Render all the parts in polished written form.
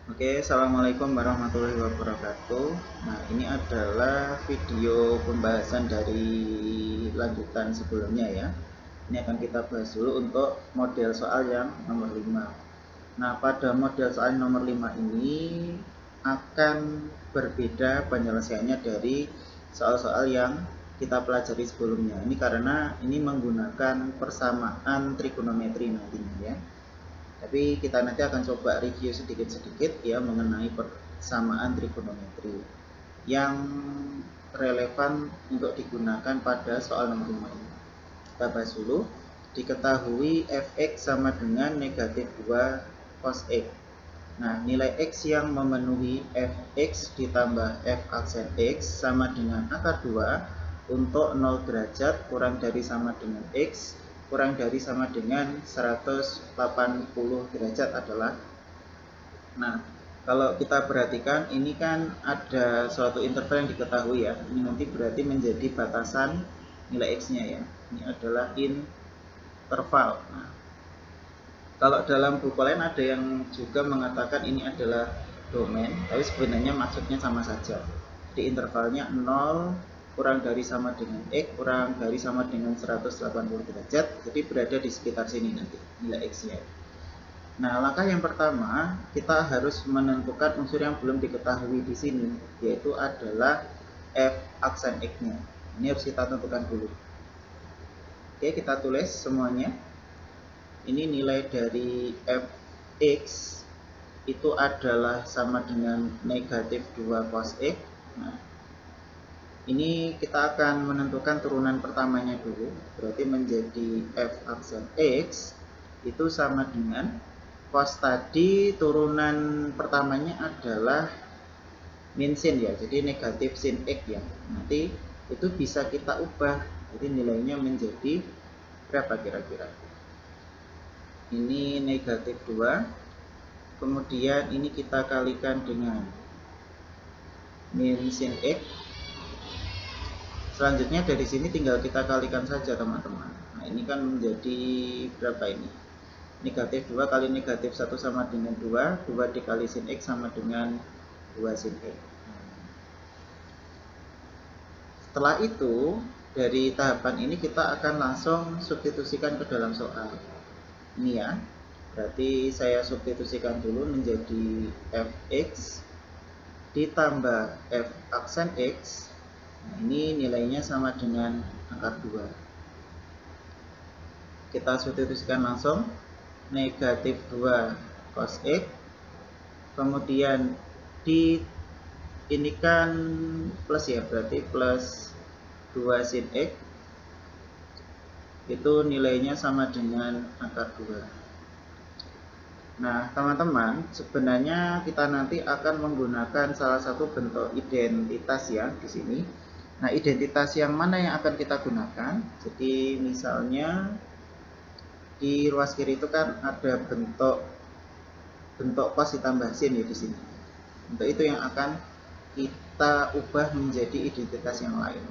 Oke, assalamualaikum warahmatullahi wabarakatuh. Nah, ini adalah video pembahasan dari lanjutan sebelumnya ya. Ini akan kita bahas dulu untuk model soal yang nomor 5. Nah, pada model soal nomor 5 ini akan berbeda penyelesaiannya dari soal-soal yang kita pelajari sebelumnya. Ini karena ini menggunakan persamaan trigonometri nantinya ya. Tapi kita nanti akan coba review sedikit-sedikit ya mengenai persamaan trigonometri yang relevan untuk digunakan pada soal nomor 5 ini. Kita bahas dulu. Diketahui fx sama dengan negatif 2 cos x. Nah, nilai x yang memenuhi fx ditambah f aksen x sama dengan akar 2 untuk 0 derajat kurang dari sama dengan x kurang dari sama dengan 180 derajat adalah. Nah, kalau kita perhatikan ini kan ada suatu interval yang diketahui ya. Ini nanti berarti menjadi batasan nilai x-nya ya. Ini adalah interval. Nah, kalau dalam buku lain ada yang juga mengatakan ini adalah domain, tapi sebenarnya maksudnya sama saja. Di intervalnya 0 kurang dari sama dengan x kurang dari sama dengan 180 derajat, jadi berada di sekitar sini nanti nilai x-nya. Nah, langkah yang pertama kita harus menentukan unsur yang belum diketahui di sini, yaitu adalah f aksen x-nya. Ini harus kita tentukan dulu. Oke, kita tulis semuanya. Ini nilai dari fx itu adalah sama dengan negatif 2 cos x. Nah, ini kita akan menentukan turunan pertamanya dulu. Berarti menjadi f aksen x itu sama dengan cos tadi turunan pertamanya adalah min sin ya. Jadi negatif sin x ya. Nanti itu bisa kita ubah. Jadi nilainya menjadi berapa kira-kira? Ini negatif 2, kemudian ini kita kalikan dengan min sin x. Selanjutnya dari sini tinggal kita kalikan saja teman-teman. Nah, ini kan menjadi berapa ini? Negatif 2 kali negatif 1 sama dengan 2, 2 dikali sin x sama dengan 2 sin x. Setelah itu, dari tahapan ini kita akan langsung substitusikan ke dalam soal. Ini ya, berarti saya substitusikan dulu menjadi fx ditambah f aksen x. Nah, ini nilainya sama dengan akar 2. Kita substitusikan langsung negatif 2 cos x, kemudian di ini kan plus ya, berarti plus 2 sin x itu nilainya sama dengan akar 2. Nah, teman-teman, sebenarnya kita nanti akan menggunakan salah satu bentuk identitas ya di sini. Nah, identitas yang mana yang akan kita gunakan? Jadi, misalnya di ruas kiri itu kan ada bentuk cos ditambah sin ya di sini. Untuk itu yang akan kita ubah menjadi identitas yang lain.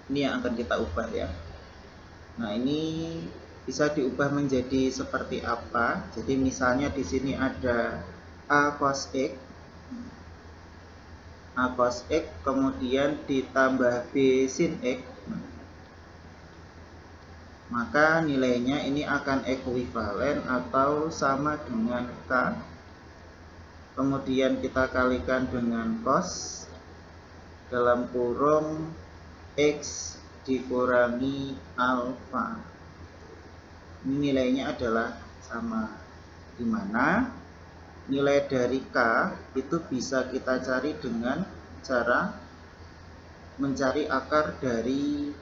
Ini yang akan kita ubah ya. Nah, ini bisa diubah menjadi seperti apa? Jadi misalnya di sini ada a cos x, kemudian ditambah b sin x, maka nilainya ini akan ekuivalen atau sama dengan k. Kemudian kita kalikan dengan cos dalam kurung x dikurangi alfa. Ini nilainya adalah sama, dimana nilai dari k itu bisa kita cari dengan cara mencari akar dari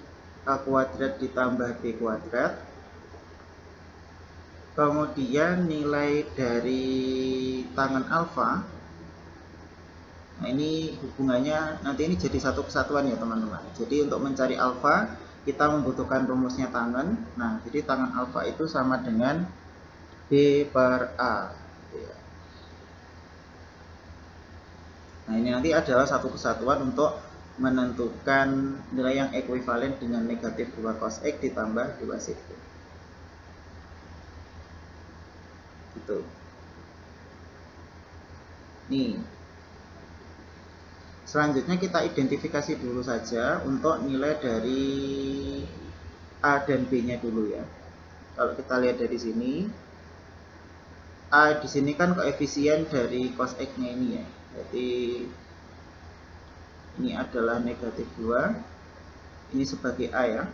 a kuadrat ditambah b kuadrat. Kemudian nilai dari tangen alfa, nah ini hubungannya nanti ini jadi satu kesatuan ya teman-teman. Jadi untuk mencari alfa kita membutuhkan rumusnya tangen. Nah, jadi tangen alfa itu sama dengan b per a. Nah, ini nanti adalah satu kesatuan untuk menentukan nilai yang ekuivalen dengan negatif 2 cos x ditambah 2 sin x. Gitu. Nih. Selanjutnya kita identifikasi dulu saja untuk nilai dari A dan B-nya dulu ya. Kalau kita lihat dari sini, A di sini kan koefisien dari cos X-nya ini ya. Jadi ini adalah negatif 2. Ini sebagai A ya.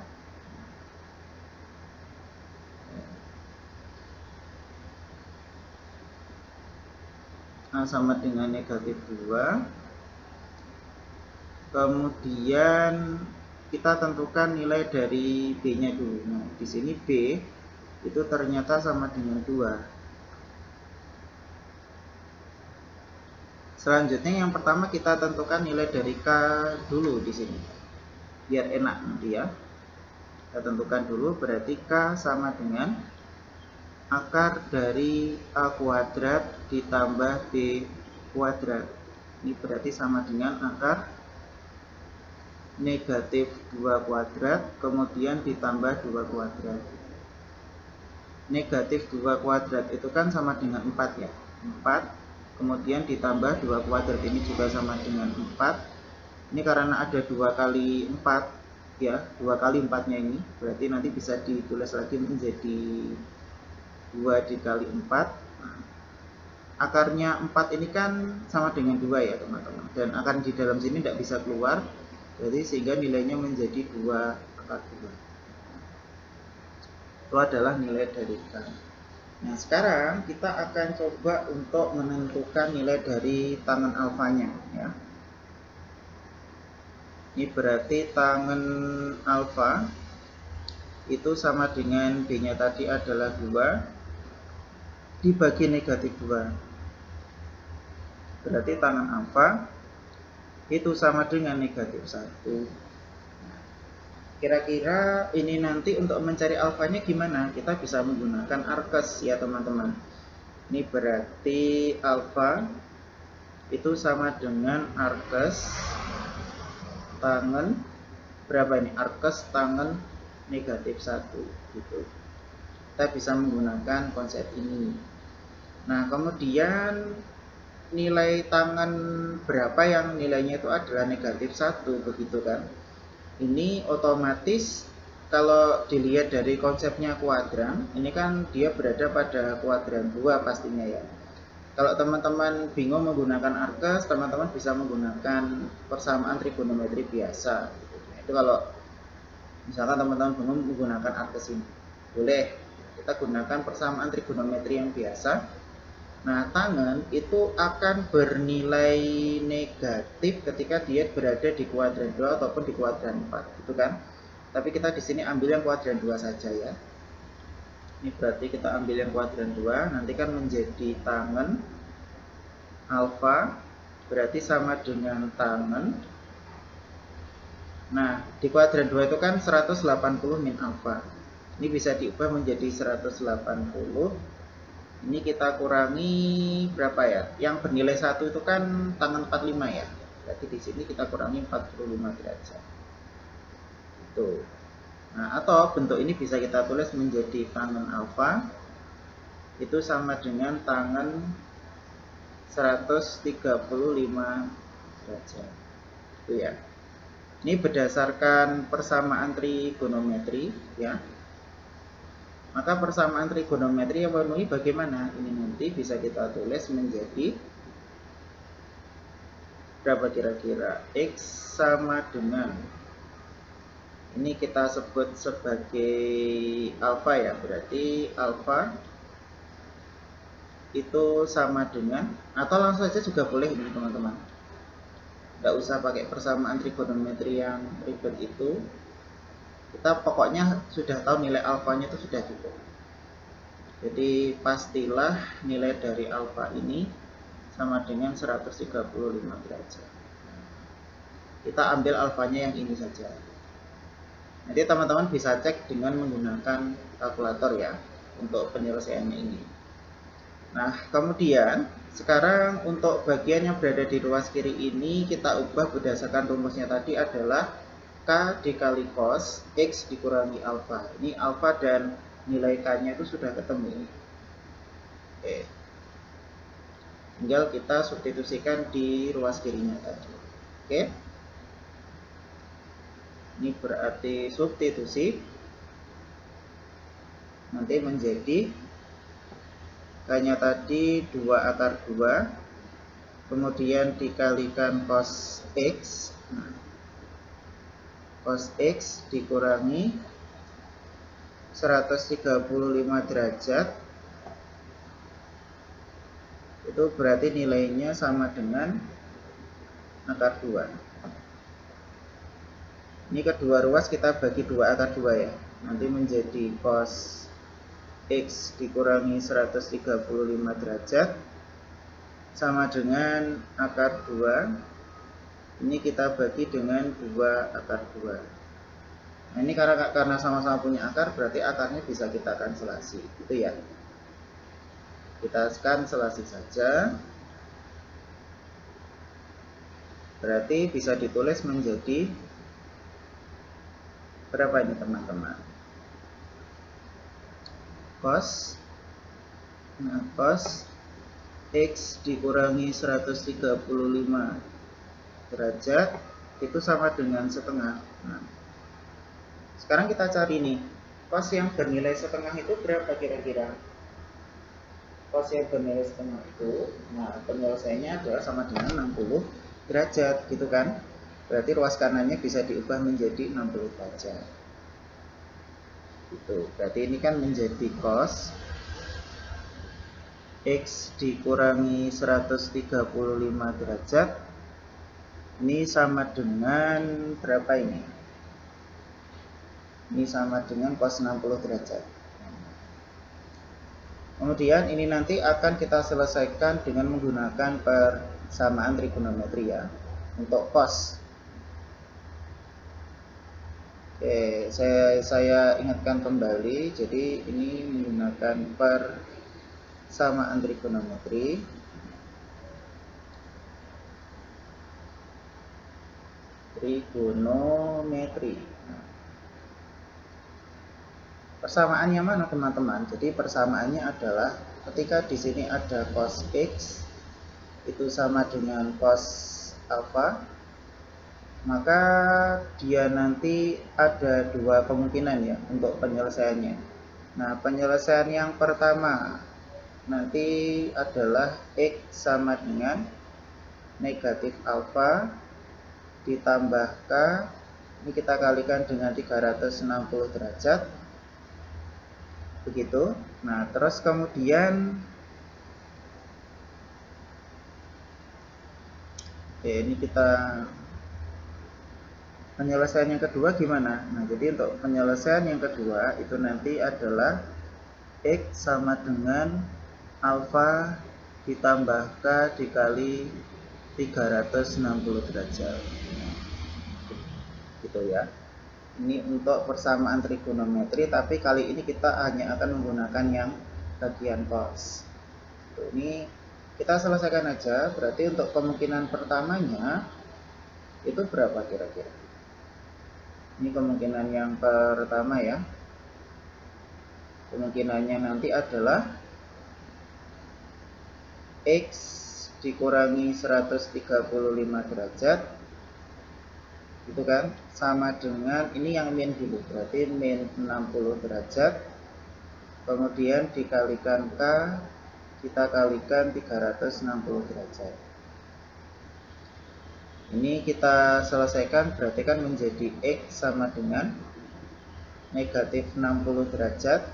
A sama dengan negatif 2. Kemudian kita tentukan nilai dari B-nya dulu. Nah, di sini B itu ternyata sama dengan 2. Selanjutnya yang pertama kita tentukan nilai dari K dulu di sini. Biar enak nanti ya. Kita tentukan dulu, berarti K sama dengan akar dari A kuadrat ditambah B kuadrat. Ini berarti sama dengan akar negatif 2 kuadrat kemudian ditambah 2 kuadrat. Negatif 2 kuadrat itu kan sama dengan 4 ya. 4 kemudian ditambah 2 kuadrat, ini juga sama dengan 4. Ini karena ada 2 kali 4 ya, 2 kali 4 nya ini berarti nanti bisa ditulis lagi menjadi 2 dikali 4. Akarnya 4 ini kan sama dengan 2 ya teman-teman, dan akar di dalam sini tidak bisa keluar, jadi sehingga nilainya menjadi 2 akar 2. Itu adalah nilai dari K. Nah, sekarang kita akan coba untuk menentukan nilai dari tangen alfanya ya. Ini berarti tangen alfa itu sama dengan B-nya tadi adalah 2 dibagi negatif 2. Berarti tangen alfa itu sama dengan negatif 1. Kira-kira ini nanti untuk mencari alfanya gimana? Kita bisa menggunakan arkes ya teman-teman. Ini berarti alfa itu sama dengan arkes tangen berapa ini? Arkes tangen negatif 1 gitu. Kita bisa menggunakan konsep ini. Nah, kemudian nilai tangen berapa yang nilainya itu adalah negatif 1 begitu kan? Ini otomatis kalau dilihat dari konsepnya kuadran, ini kan dia berada pada kuadran 2 pastinya ya. Kalau teman-teman bingung menggunakan arkes, teman-teman bisa menggunakan persamaan trigonometri biasa. Itu kalau misalkan teman-teman bingung menggunakan arkes ini, boleh kita gunakan persamaan trigonometri yang biasa. Nah, tangen itu akan bernilai negatif ketika dia berada di kuadran 2 ataupun di kuadran 4, gitu kan? Tapi kita di sini ambil yang kuadran 2 saja ya. Ini berarti kita ambil yang kuadran 2, nanti kan menjadi tangen alfa berarti sama dengan tangen. Nah, di kuadran 2 itu kan 180 min alfa. Ini bisa diubah menjadi 180. Ini kita kurangi berapa ya? Yang bernilai 1 itu kan tangen 45 ya. Berarti di sini kita kurangi 45 derajat. Itu. Nah, atau bentuk ini bisa kita tulis menjadi tangen alfa itu sama dengan tangen 135 derajat. Itu ya. Ini berdasarkan persamaan trigonometri ya. Maka persamaan trigonometri yang memenuhi bagaimana? Ini nanti bisa kita tulis menjadi berapa kira-kira? X sama dengan, ini kita sebut sebagai alfa ya. Berarti alfa itu sama dengan, atau langsung saja juga boleh ini teman-teman. Tidak usah pakai persamaan trigonometri yang ribet itu. Kita pokoknya sudah tahu nilai alfanya itu sudah cukup. Jadi pastilah nilai dari alfa ini sama dengan 135 derajat. Kita ambil alfanya yang ini saja. Nanti teman-teman bisa cek dengan menggunakan kalkulator ya untuk penyelesaiannya ini. Nah, kemudian sekarang untuk bagian yang berada di ruas kiri ini kita ubah berdasarkan rumusnya tadi adalah K dikali cos X dikurangi alfa. Ini alfa dan nilai K nya itu sudah ketemu. Oke. Tinggal kita substitusikan di ruas kirinya tadi. Oke. Ini berarti substitusi nanti menjadi K-nya tadi 2 akar 2, kemudian dikalikan cos X. Nah, cos X dikurangi 135 derajat, itu berarti nilainya sama dengan akar 2. Ini kedua ruas kita bagi 2 akar 2 ya. Nanti menjadi cos X dikurangi 135 derajat sama dengan akar 2. Ini kita bagi dengan 2 akar 2. Nah, ini karena sama-sama punya akar, berarti akarnya bisa kita kanselasi, gitu ya. Kita kanselasi saja. Berarti bisa ditulis menjadi berapa ini teman-teman? Cos X dikurangi 135 derajat itu sama dengan setengah. Nah, sekarang kita cari nih, cos yang bernilai setengah itu berapa kira-kira? Cos yang bernilai setengah itu, nah penyelesaiannya adalah sama dengan 60 derajat, gitu kan? Berarti ruas kanannya bisa diubah menjadi 60 derajat. Gitu. Berarti ini kan menjadi cos X dikurangi 135 derajat. Ini sama dengan berapa ini? Ini sama dengan cos 60 derajat. Kemudian ini nanti akan kita selesaikan dengan menggunakan persamaan trigonometri ya. Untuk cos. Oke, saya ingatkan kembali. Jadi ini menggunakan persamaan trigonometri. Nah, persamaannya mana teman-teman? Jadi persamaannya adalah ketika di sini ada cos X itu sama dengan cos alpha, maka dia nanti ada dua kemungkinan ya untuk penyelesaiannya. Nah, penyelesaian yang pertama nanti adalah X sama dengan negatif alpha ditambah K, ini kita kalikan dengan 360 derajat, begitu. Nah, terus kemudian ini kita penyelesaian yang kedua gimana? Nah, jadi untuk penyelesaian yang kedua itu nanti adalah X sama dengan alfa ditambah K dikali 360 derajat. Gitu ya. Ini untuk persamaan trigonometri, tapi kali ini kita hanya akan menggunakan yang bagian cos. Ini kita selesaikan aja. Berarti untuk kemungkinan pertamanya itu berapa kira-kira? Ini kemungkinan yang pertama ya. Kemungkinannya nanti adalah X dikurangi 135 derajat, gitu kan, sama dengan ini yang min dulu, berarti min 60 derajat, kemudian dikalikan K, kita kalikan 360 derajat. Ini kita selesaikan, berarti kan menjadi X sama dengan negatif 60 derajat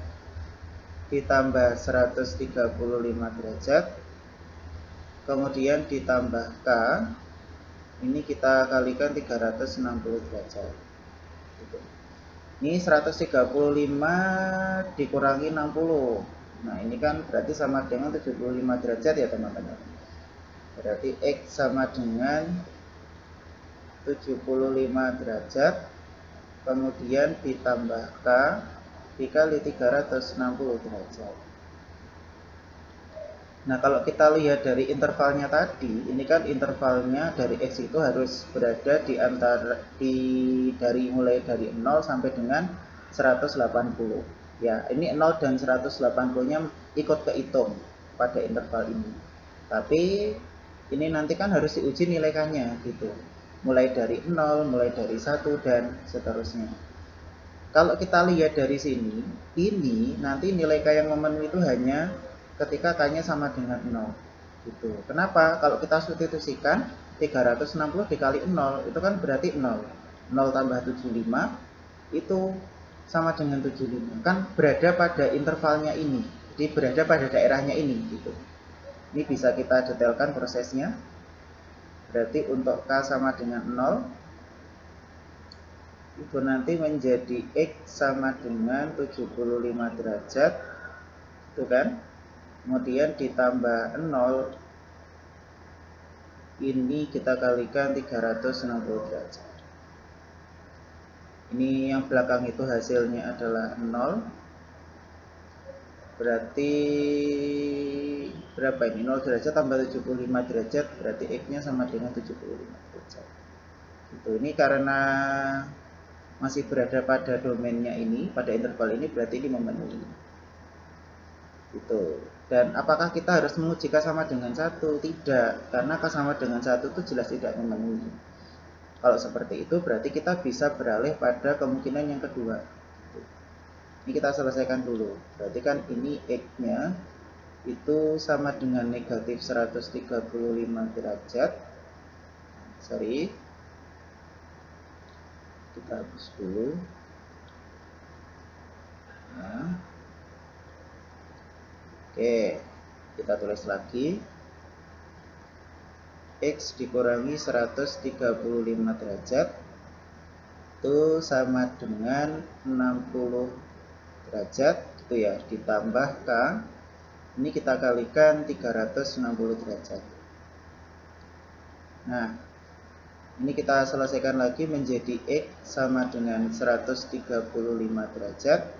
ditambah 135 derajat, kemudian ditambah K, ini kita kalikan 360 derajat. Ini 135 dikurangi 60. Nah, ini kan berarti sama dengan 75 derajat ya teman-teman. Berarti X sama dengan 75 derajat, kemudian ditambah K dikali 360 derajat. Nah, kalau kita lihat dari intervalnya tadi, ini kan intervalnya dari X itu harus berada di antara mulai dari 0 sampai dengan 180. Ya, ini 0 dan 180-nya ikut kehitung. pada interval ini. Tapi ini nanti kan harus diuji nilaikannya gitu. Mulai dari 0, mulai dari 1 dan seterusnya. Kalau kita lihat dari sini, ini nanti nilai K yang memenuhi itu hanya ketika K-nya sama dengan 0 gitu. Kenapa? Kalau kita substitusikan 360 dikali 0 itu kan berarti 0. 0 tambah 75 itu sama dengan 75. Kan berada pada intervalnya ini. Jadi berada pada daerahnya ini gitu. Ini bisa kita detailkan prosesnya. Berarti untuk K sama dengan 0 itu nanti menjadi X sama dengan 75 derajat itu kan, kemudian ditambah 0 ini kita kalikan 360 derajat. Ini yang belakang itu hasilnya adalah 0, berarti berapa ini? 0 derajat tambah 75 derajat berarti X nya sama dengan 75 derajat itu. Ini karena masih berada pada domainnya ini, pada interval ini, berarti ini memenuhi gitu. Dan apakah kita harus menguji K sama dengan 1? Tidak, karena K sama dengan 1 itu jelas tidak memenuhi. Kalau seperti itu berarti kita bisa beralih pada kemungkinan yang kedua. Ini kita selesaikan dulu. Berarti kan ini X nya itu sama dengan negatif 135 derajat. Kita hapus dulu. Nah. Oke, kita tulis lagi. X dikurangi 135 derajat itu sama dengan 60 derajat itu ya, ditambah K. Ini kita kalikan 360 derajat. Nah, ini kita selesaikan lagi menjadi X sama dengan 135 derajat.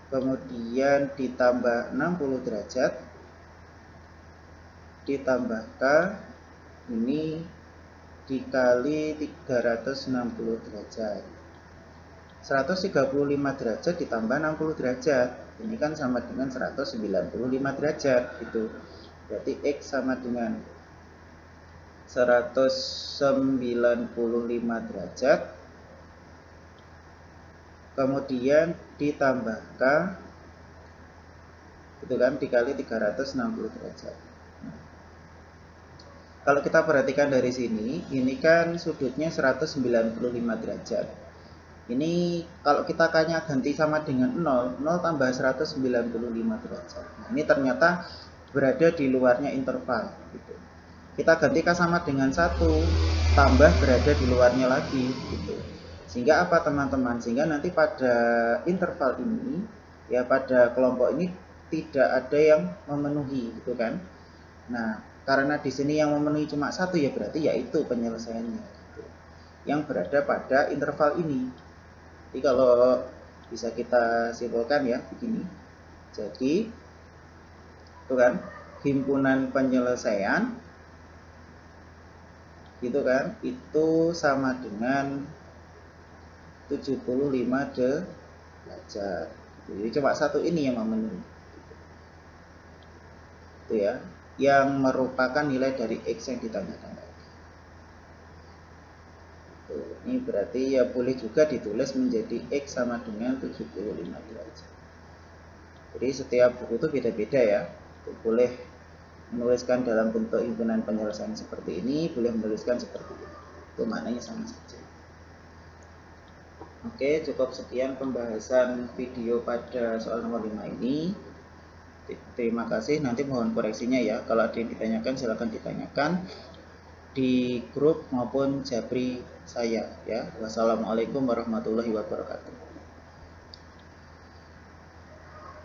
Kemudian ditambah 60 derajat. Ditambah K. Ini dikali 360 derajat. 135 derajat ditambah 60 derajat. Ini kan sama dengan 195 derajat gitu. Berarti X sama dengan 195 derajat, kemudian ditambah K itu kan dikali 360 derajat. Kalau kita perhatikan dari sini, ini kan sudutnya 195 derajat. Ini kalau kita K-nya ganti sama dengan 0, 0 tambah 195 derajat. Nah, ini ternyata berada di luarnya interval gitu. Kita ganti K sama dengan 1, tambah berada di luarnya lagi gitu. Sehingga apa teman-teman? Sehingga nanti pada interval ini, ya pada kelompok ini tidak ada yang memenuhi gitu kan. Nah, karena di sini yang memenuhi cuma 1 ya berarti yaitu penyelesaiannya gitu. Yang berada pada interval ini. Jadi kalau bisa kita simpulkan ya begini. Jadi itu kan himpunan penyelesaian gitu kan, itu sama dengan 75 derajat. Jadi cuma 1 ini yang memenuhi. Itu ya, yang merupakan nilai dari X yang ditanyakan tadi. Ini berarti ya boleh juga ditulis menjadi X sama dengan 75 derajat. Jadi setiap buku itu beda-beda ya. Boleh menuliskan dalam bentuk himpunan penyelesaian seperti ini, boleh menuliskan seperti ini. Itu maknanya sama saja. Oke, cukup sekian pembahasan video pada soal nomor 5 ini. Terima kasih, nanti mohon koreksinya ya. Kalau ada yang ditanyakan silahkan ditanyakan di grup maupun Japri saya ya. Wassalamualaikum warahmatullahi wabarakatuh.